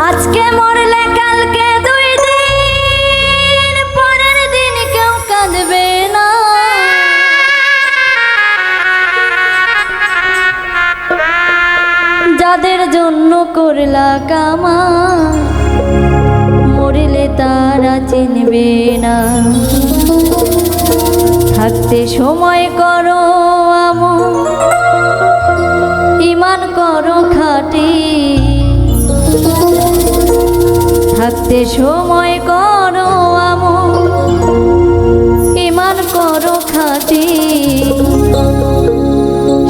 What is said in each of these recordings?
আজকে মরলে কালকে 2 দিন, পরের দিন কেউ কাঁদবে না। যাদের জন্য করলা কামাই, মরলে তারা চিনবে না। থাকতে সময় করো আমল, ঈমান করো খাঁটি। থাকতে সময় করো আমল, ঈমান করো খাঁটি।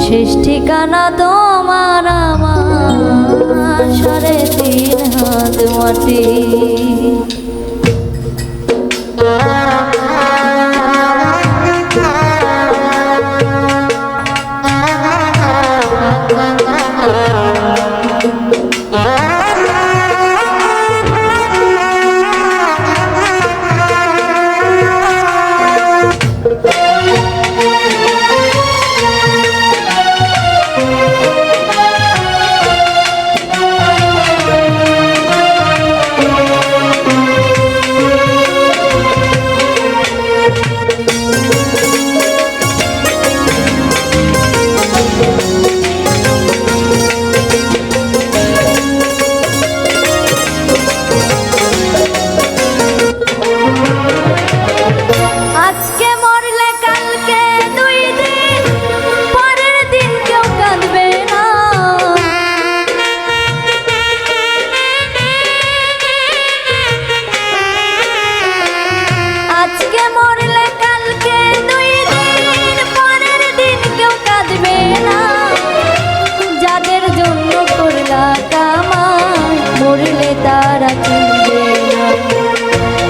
শেষ ঠিকানা তোমার আমার 3.5 হাত মাটি।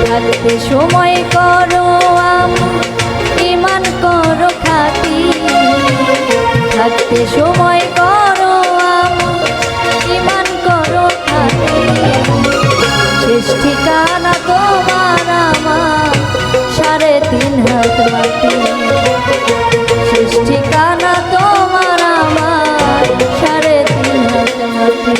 থাকতে সময় করো আমল, ঈমান করো খাঁটি। থাকতে সময় করো আমল, ঈমান করো খাঁটি। শেষ ঠিকানা তোমার আমার 3.5 হাত মাটি। শেষ ঠিকানা তোমার আমার 3.5 হাত মাটি।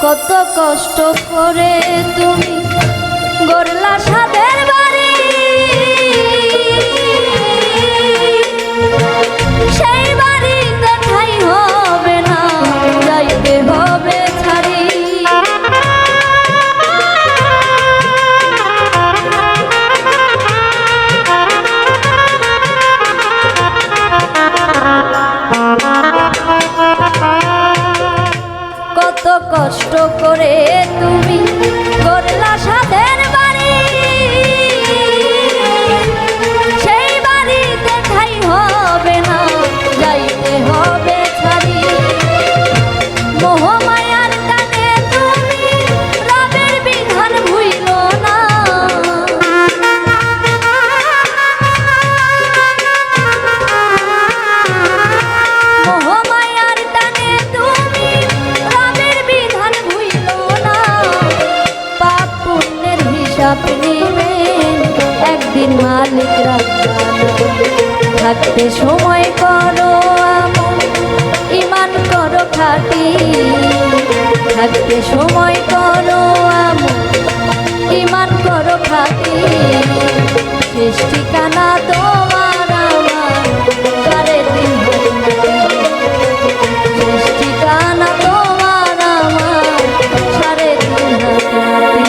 কত কষ্ট করে তুমি গড়লা সাদের বাড়ি, সেই বাড়িতে ঠাঁই হবে না, যাইতে হবে ছাড়ি। কত কষ্ট করে তুমি গড়লা সাদের বাড়ি, সেই বাড়িতে ঠাঁই হবে না, যাইতে হবে ছাড়ি। মোহমায়ার টানে তুমি রবের বিধান ভুইলো না। মোহমায়ার টানে তুমি রবের বিধান ভুইলো না। পাপ পুণ্যের হিসাব নিবেন একদিন মালিক রাব্বানা। থাকতে সময় করো আমল, ঈমান করো খাঁটি। থাকতে সময় করো আমল, ঈমান করো খাঁটি। শেষ ঠিকানা তোমার আমার 3.5 হাত মাটি। শেষ ঠিকানা তোমার আমার 3.5 হাত মাটি।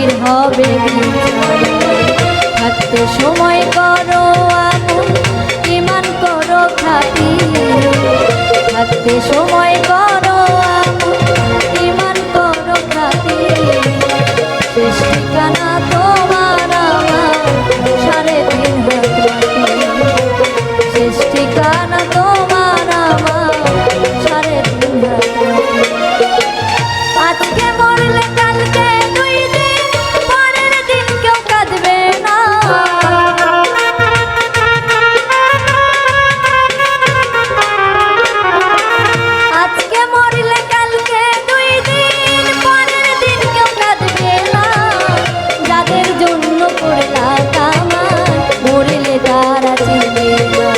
মাটির হবে বিচার। থাকতে সময় করো আপন, ইমান করো খাঁটি। থাকতে সময় করো আপন, ইমান করো খাঁটি। শেষ ঠিকানা তোমার আমার 3.5 হাত মাটি। শেষ ঠিকানা তোমার আমার 3.5 হাত মাটি। আজকে মরলে কালকে 2 দিন, পরের দিন কেউ কাঁদবে না। আজকে মরলে কালকে 2 দিন, পরের দিন কেউ কাঁদবে না। যাদের জন্য করলা কামাই, মরলে তারা চিনবে না।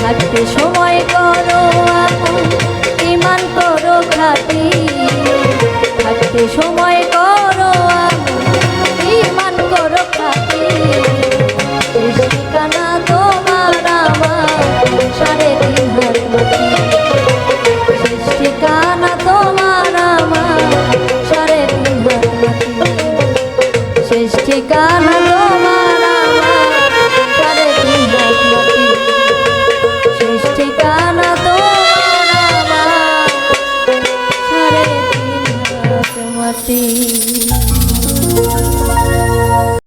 থাকতে সময় করো আপন, ইমান করো খাঁটি। থাকতে সময় করো আপন, ইমান করো খাঁটি। শেষ ঠিকানা তোমার আমার 3.5 হাত মাটি। শেষ ঠিকানা তোমার আমার 3.5 হাত মাটি। শেষ ঠিকানা তোমার আমার 3.5 হাত মাটি। শেষ ঠিকানা তোমার আমার 3.5 হাত মাটি।